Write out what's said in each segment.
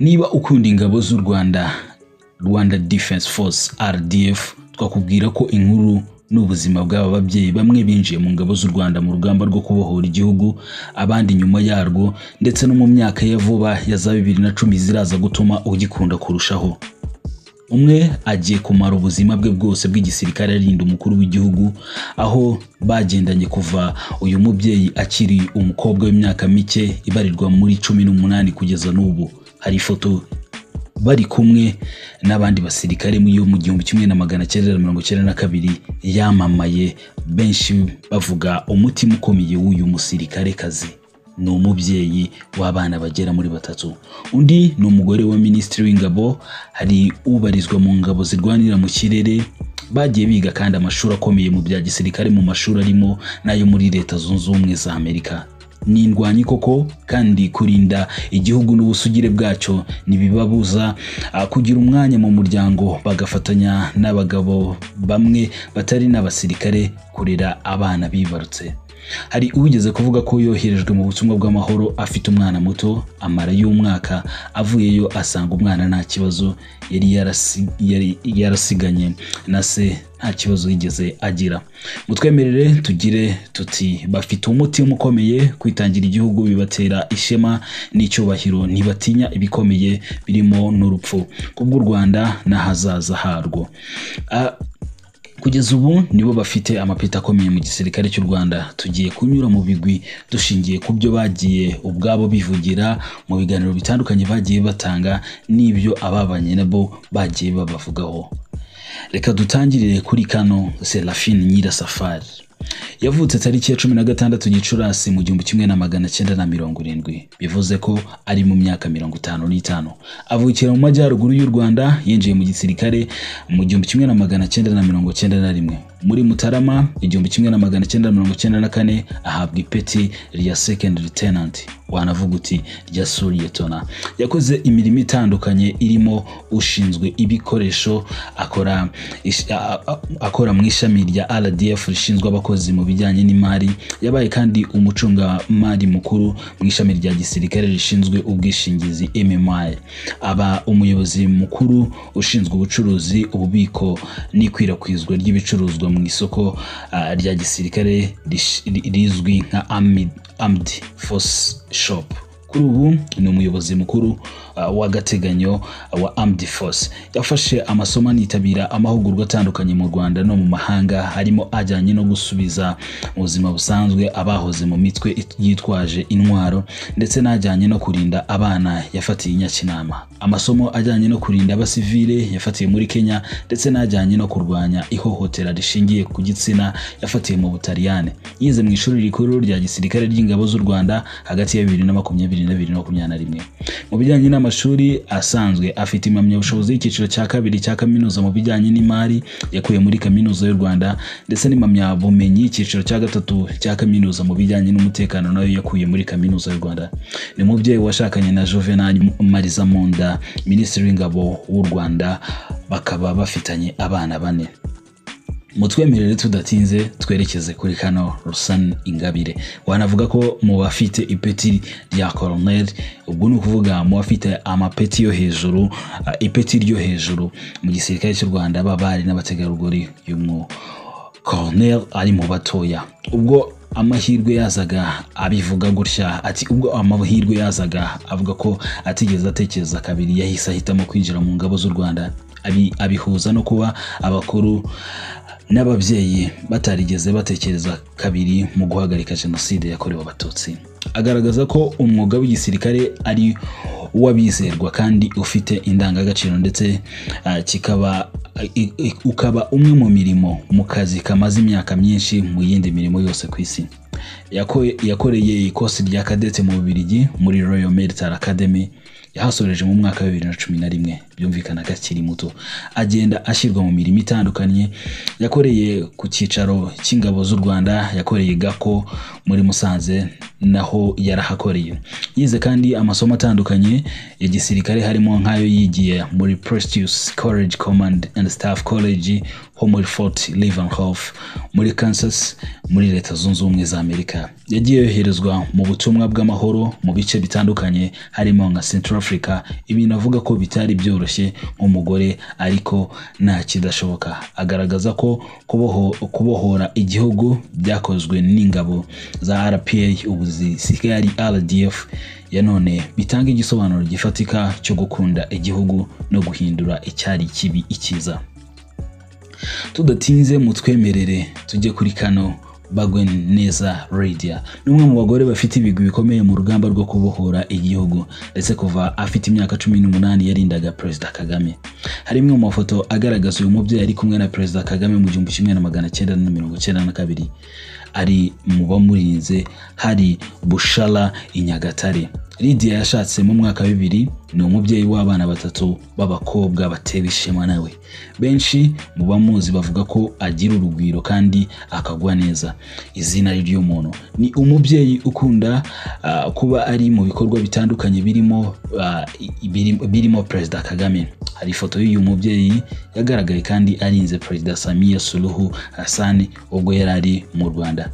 Niba ukunda ingabo z'u Rwanda Defense Force RDF, twakubwira ko inkuru n'ubuzima bw'aba babyeyi bamwe binjiye mu ngabo z'u Rwanda mu rugamba rwo kubohora igihugu, abandi nyuma yarwo, ndetse no mu myaka ya vuba ya za 2010 ziraza gutuma ugikunda kurushaho. Umwe agiye kumara ubuzima bwe bwose bw'igisirikare arinda umukuru w'igihugu, aho bagendanye kuva uyu mubyeyi akiri umukobwa w'imyaka mike ibarirwa muri 18 kugeza n'ubu. Hari ifoto bari kumwe n'abandi basirikare mu 1992 yamamaye, benshi bavuga umutima ukomeye w'uyu musirikare kazi. Ni umubyeyi w'abana bagera muri 3. Undi ni umugore wa Minisitiri w'Ingabo, hari ubarizwa mu ngabo zirwanira mu kirere, bagiye biga kandi amashuri akomeye mu bya gisirikare mu mashuri arimo nayo muri Leta Zunze Ubumwe za Amerika. Ni indwanyi koko, kandi kurinda igihugu n'ubusugire bwacyo nibibabuza kugira umwanya mu muryango, bagafatanya n'abagabo bamwe batari n'abasirikare kurera abana bibarutse. Hari uwigeze kuvuga ko yoherejwe mu butumwa bw'amahoro afite umwana muto, amara y'umwaka, avuyeyo asanga umwana nta kibazo yari yarasiganye na se, nta kibazo yigeze agira. Mutwemerere tugire tuti bafite umutima ukomeye, kwitangira igihugu bibatera ishema n'icyubahiro, ntibatinya ibikomeye birimo n'urupfu kubw'u Rwanda n'ahazaza harwo. Kugeza ubu nibo bafite amapeti akomeye mu gisirikare cy'u Rwanda. Tugiye kunyura mu bigwi dushingiye ku byo bagiye ubwabo bivugira mu biganiro bitandukanye bagiye batanga n'ibyo ababanye nabo bagiye babavugaho. Reka dutangirire kuri Kano Seraphine Nyirasafari. Yavutse tariki ya 16 Gicurasi mu 1970, bivuze ko ari mu myaka 55. Avukira mu majyaruguru y'u Rwanda, yinjiye mu gisirikare mu 1991. Muri Mutarama 1994 ahabwa ipeti rya Second Lieutenant, wanavuga uti rya Lieutenant. Yakoze imirimo itandukanye irimo ushinzwe ibikoresho, akora mu ishami rya RDF rishinzwe abakozi mu bijyanye n'imari. Yabaye kandi umucungamari mukuru mu ishami rya gisirikare rishinzwe ubwishingizi MMI. Aba umuyobozi mukuru ushinzwe ubucuruzi, ububiko n'ikwirakwizwa ry'ibicuruzwa mu isoko rya gisirikare rizwi nka Armed Force Shop. Kuri ubu ni umuyobozi mukuru w'agateganyo wa Armed Force. Yafashe amasomo anitabira amahugurwa atandukanye mu Rwanda no mu mahanga, harimo ajyanye no gusubiza mu buzima busanzwe abahoze mu mitwe yitwaje intwaro, ndetse n'ajyanye no kurinda abana yafatiye Nyakinama. Amasomo ajyanye no kurinda abasivile yafatiye muri Kenya, ndetse n'ajyanye no kurwanya ihohotera rishingiye ku gitsina yafatiye mu Butaliyani. Yize mu ishuri rikuru rya gisirikare ry'ingabo z'u Rwanda hagati ya 2020 na 2021. Mu bijyanye n'amashuri asanzwe afite impamyabushobozi y'icyiciro cya 2 cya kaminuza mu bijyanye n'imari yakuye muri Kaminuza y'u Rwanda, ndetse n'impamyabumenyi y'icyiciro cya 3 cya kaminuza mu bijyanye n'umutekano nayo yakuye muri Kaminuza y'u Rwanda. Ni umubyeyi washakanye na Juvenal Marizamunda, Minisitiri w'Ingabo w'u Rwanda, bakaba bafitanye abana 4. Mutwemerere tudatinze twerekeze kuri Kano Rusani Ingabire. Wanavuga ko mu bafite ipeti rya Colonel, ubwo ni ukuvuga mu bafite amapeti yo hejuru, ipeti ryo hejuru mu gisirikare cy'u Rwanda, babari n'abategarugori y'umu Colonel ari mu batoya. Ubwo amahirwe yazaga abivuga gutya ati, ubwo amahirwe yazaga avuga ko atigeze atekereza kabiri, yahise ahitamo kwinjira mu ngabo z'u Rwanda. Abihuza no kuba abakuru n'ababyeyi batarigeze batekereza kabiri mu guhagarika Jenoside yakorewe Abatutsi. Agaragaza ko umwuga w'igisirikare ari uw'abizerwa kandi ufite indangagaciro, ndetse ukaba umwe mu mirimo mu kazi kamaze imyaka myinshi mu yindi mirimo yose ku isi. Yakoreye ikosi rya kadete mu Bubiligi muri Royal Military Academy. Yahasoreje mu mwaka wa 2011, byumvikana akiri muto. Agenda ashyirwa mu mirimo itandukanye. Yakoreye ku cyicaro cy'ingabo z'u Rwanda, yakoreye Gako muri Musanze naho yarahakoreye. Yize kandi amasomo atandukanye ya gisirikare harimo nk'ayo yigiye muri Prestigious College Command and Staff College ho muri Fort Leavenworth muri Kansas muri Leta Zunze Ubumwe za Amerika. Yagiye yoherezwa mu butumwa bw'amahoro mu bice bitandukanye harimo nka Central Africa. Ibintu avuga ko bitari byoroshye nk'umugore ariko nta kidashoboka. Agaragaza ko kubohora igihugu byakozwe n'ingabo za RPA ubu zisigaye ari RDF ya none bitanga igisobanuro gifatika cyo gukunda igihugu no guhindura icyari kibi ikiza. Tudatinze mutwemerere tujye kuri Kano Bagweneza Lydia, n'umwe mu bagore bafite ibigwi bikomeye mu rugamba rwo kubohora igihugu ndetse kuva afite imyaka 18 yarindaga President Kagame. Harimo mu mafoto agaragaza uyu mubyeyi ari kumwe na President Kagame mu 1992 ari mu bamurinze hari Bushara Inyagatare. Lydia yashatse mu mwaka 2000, ni umubyeyi w'abana 3 b'abakobwa batewe ishema nawe. Benshi mu bamuzi bavuga ko agira urugwiro kandi akagwa neza. Izina ry'umuntu ni umubyeyi ukunda kuba ari mu bikorwa bitandukanye birimo President Kagame. Hari ifoto y'uyu mubyeyi yagaragaye kandi arinze President Samia Suluhu Hassan ubwo yarari mu Rwanda.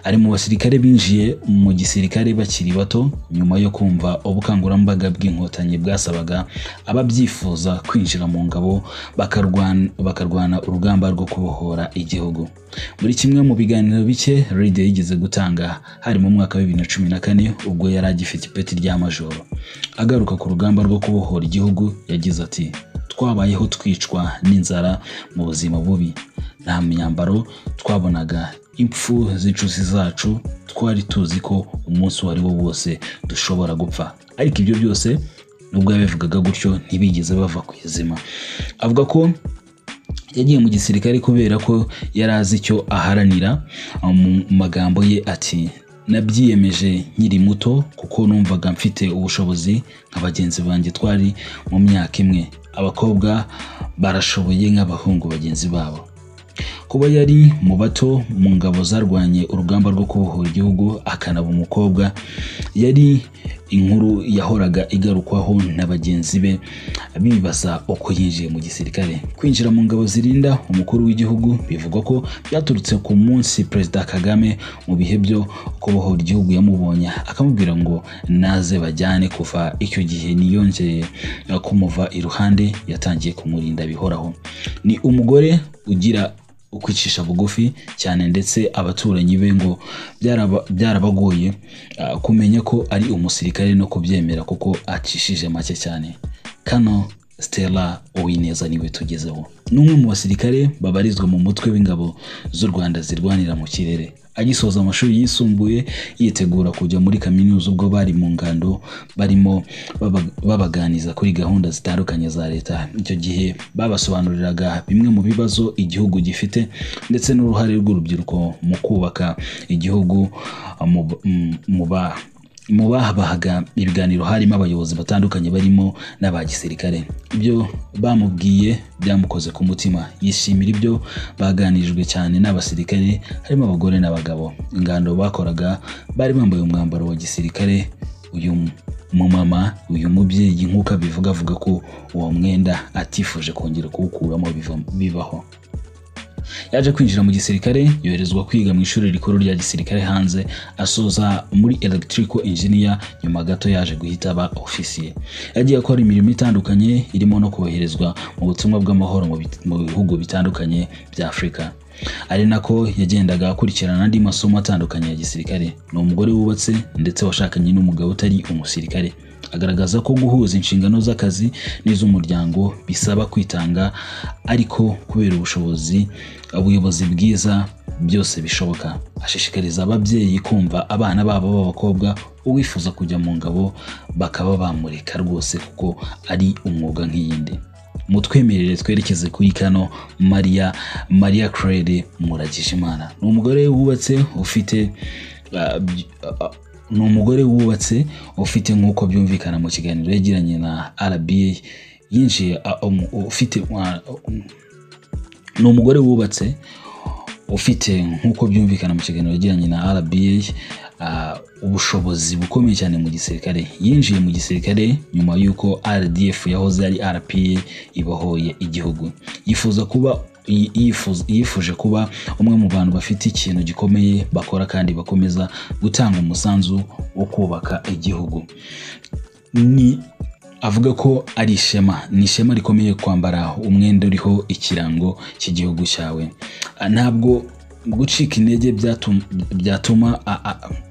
Ari mu basirikare binjiye mu gisirikare bakiri bato nyuma yo kumva ubukangurambaga bw'inkotanyi bwasabaga ababyifuza kwinjira mu ngabo bakarwana urugamba rwo kubohora igihugu. Muri kimwe mu biganiro bike Lydia yigeze gutanga hari mu mwaka 2014 ubwo yari agifite ipeti rya majoro. Agaruka ku rugamba rwo kubohora igihugu yagize ati: twabayeho twicwa n'inzara mu buzima bubi, nta myambaro twabonaga, impfu z'incuzi zacu, twari tuzi ko umunsi wari wo wose dushobora gupfa. Ariko ibyo byose nubwo yabivugaga gutyo ntibigeze bava ku izima. Avuga ko yagiye mu gisirikare kubera ko yarazi icyo aharanira. Mu magambo ye ati: nabyiyemeje nkiri muto kuko numvaga mfite ubushobozi nka bagenzi banjye twari mu myaka imwe. Abakobwa barashoboye nk'abahungu bagenzi babo. Kuba yari mu bato mu ngabo zarwanye urugamba rwo kubohora igihugu akanaba umukobwa yari inkuru yahoraga igarukwaho na bagenzi be bibaza uko yinjiye mu gisirikare. Kwinjira mu ngabo zirinda umukuru w'igihugu bivugwa ko byaturutse ku munsi President Kagame mu bihe byo kubohora igihugu yamubonye akamubwira ngo naze bajyane. Kuva icyo gihe niyongeye kumuva iruhande yatangiye kumurinda bihoraho. Ni umugore ugira ukwicisha bugufi cyane ndetse abaturanyi be ngo byarabagoye kumenya ko ari umusirikare no kubyemera kuko acishije make cyane. Kano Stella Uwineza niwe tugezeho. N'umwe mu basirikare babarizwa mu mutwe w'ingabo z'u Rwanda zirwanira mu kirere. Agisoza amashuri yisumbuye yitegura kujya muri kaminuza ubwo bari mu ngando barimo babaganiza kuri gahunda zitandukanye za leta. Icyo gihe babasobanuriraga bimwe mu bibazo igihugu gifite ndetse n'uruhare rw'urubyiruko mu kubaka igihugu. Mu bahaga ibiganiro harimo abayobozi batandukanye barimo n'aba gisirikare. Ibyo bamubwiye byamukoze ku mutima, yishimira ibyo baganirijwe cyane n'abasirikare harimo abagore n'abagabo. Ingando bakoraga bari bambaye umwambaro wa gisirikare. Uyu uyu mubyeyi nk'uko abivuga avuga ko uwo mwenda atifuje kongera kuwukuramo bibaho. Yaje kwinjira mu gisirikare yoherezwa kwiga mu ishuri rikuru rya gisirikare hanze asoza muri electrical engineer. Nyuma gato yaje guhita aba officier. Yagiye akora imirimo itandukanye irimo no koherezwa mu butumwa bw'amahoro mu bihugu bitandukanye bya Afrika. Ari nako yagendaga akurikirana andi masomo atandukanye ya gisirikare. Ni umugore wubatse ndetse washakanye n'umugabo utari umusirikare. Agaragaza ko guhuza inshingano z'akazi n'iz'umuryango bisaba kwitanga, ariko kubera ubuyobozi bwiza byose bishoboka. Ashishikariza ababyeyi kumva abana babo b'abakobwa uwifuza kujya mu ngabo bakaba bamureka rwose kuko ari umwuga nk'iyindi. Mutwemerere twerekeze kuri Kano Maria Claire Muragijimana. Ni umugore wubatse ufite nk'uko byumvikana mu kiganiro yagiranye na RBA yinjiye ni umugore wubatse ufite nk'uko byumvikana mu kiganiro yagiranye na RBA ubushobozi bukomeye cyane mu gisirikare. Yinjiye mu gisirikare nyuma y'uko RDF yahoze ari RPA ibohoye igihugu. Yifuje kuba umwe mu bantu bafite ikintu gikomeye bakora kandi bakomeza gutanga umusanzu wo kubaka igihugu. Avuga ko ari ishema rikomeye kwambara umwenda uriho ikirango cy'igihugu cyawe. Ntabwo gucika intege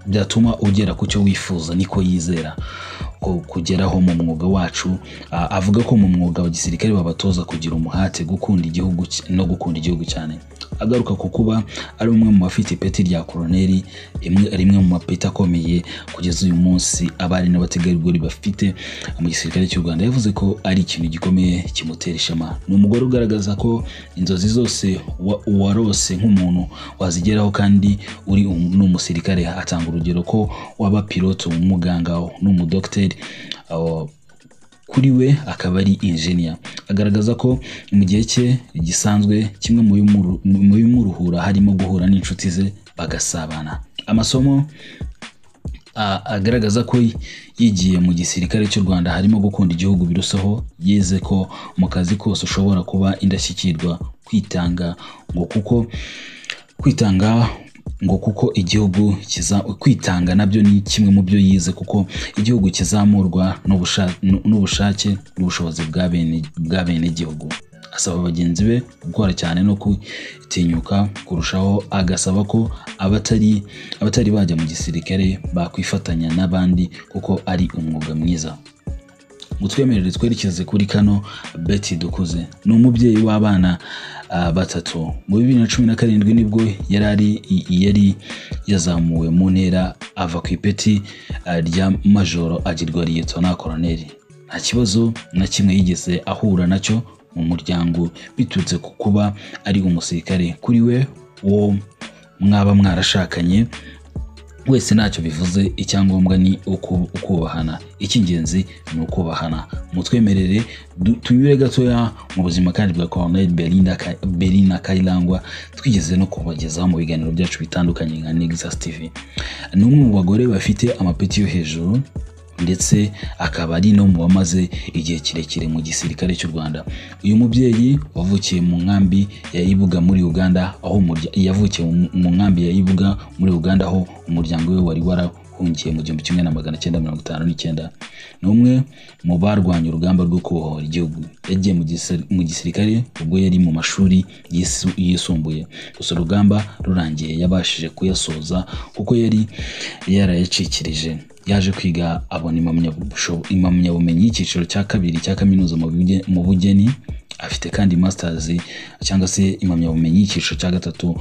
byatuma ugera ku cyo wifuza, niko yizera kugeraho mu mwuga wacu. Avuga ko mu mwuga wa gisirikare babatoza kugira umuhate, gukunda igihugu no gukunda igihugu cyane. Agaruka ku kuba ari umwe mu bafite ipeti rya koloneli, rimwe mu mapeti akomeye kugeza uyu munsi abari n'abategarugori bafite mu gisirikare cy'u Rwanda. Yavuze ko ari ikintu gikomeye kimutera ishema. Ni umugore ugaragaza ko inzozi zose warose nk'umuntu wazigeraho kandi uri n'umusirikare. Atanga urugero ko waba pilote, umuganga n'umudokiteri, kuri we akaba ari engineer. Agaragaza ko mu gihe cye gisanzwe kimwe mu bimuruhura harimo guhura n'inshuti ze bagasabana. Amasomo agaragaza ko yigiye mu gisirikare cy'u Rwanda harimo gukunda igihugu biruseho. Yize ko mu kazi kose ushobora kuba indashyikirwa, kwitanga kuko igihugu kwitanga nabyo ni kimwe mu byo yize, kuko igihugu kizamurwa n'ubushake n'ubushobozi bwa bene igihugu. Asaba bagenzi be gukora cyane no kwitinyuka kurushaho. Agasaba ko abatari bajya mu gisirikare bakwifatanya n'abandi kuko ari umwuga mwiza. Mutwemerere twerekeze kuri Kano Betty Dukuze. Ni umubyeyi w'abana batatu. Mu 2017 nibwo yari yazamuwe mu ntera ava ku ipeti rya majoro agirwa liyetona koloneli. Nta kibazo na kimwe yigeze ahura nacyo mu muryango biturutse ku kuba ari umusirikare. Kuri we, uwo mwaba mwarashakanye wese ntacyo bivuze, icyangombwa ni ukubahana. Icy'ingenzi ni ukubahana. Mutwemerere tunyure gatoya mu buzima kandi bwa Colonel Belina Kayirangwa twigeze no kubagezaho mu biganiro byacu bitandukanye nka Nexus TV. Ni umwe mu bagore bafite amapeti yo hejuru ndetse akaba ari no mu bamaze igihe kirekire mu gisirikare cy'u Rwanda. Uyu mubyeyi wavukiye mu nkambi ya Ibuga muri Uganda, aho aho umuryango we wari warahungiye mu 1959. Ni umwe mu barwanya urugamba rwo kubohora igihugu. Yagiye mu gisirikare ubwo yari mu mashuri yisumbuye. Gusa urugamba rurangiye yabashije kuyasoza kuko yari yarayacikirije. Yaje kwiga abona impamyabumenyi y'icyiciro cya kabiri cya kaminuza mu bugeni. Afite kandi masters cyangwa se impamyabumenyi y'icyiciro cya gatatu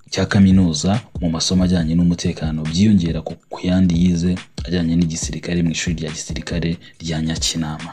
cya kaminuza mu masomo ajyanye n'umutekano, byiyongera ku yandi yize ajyanye n'igisirikare mu ishuri rya gisirikare rya Nyakinama.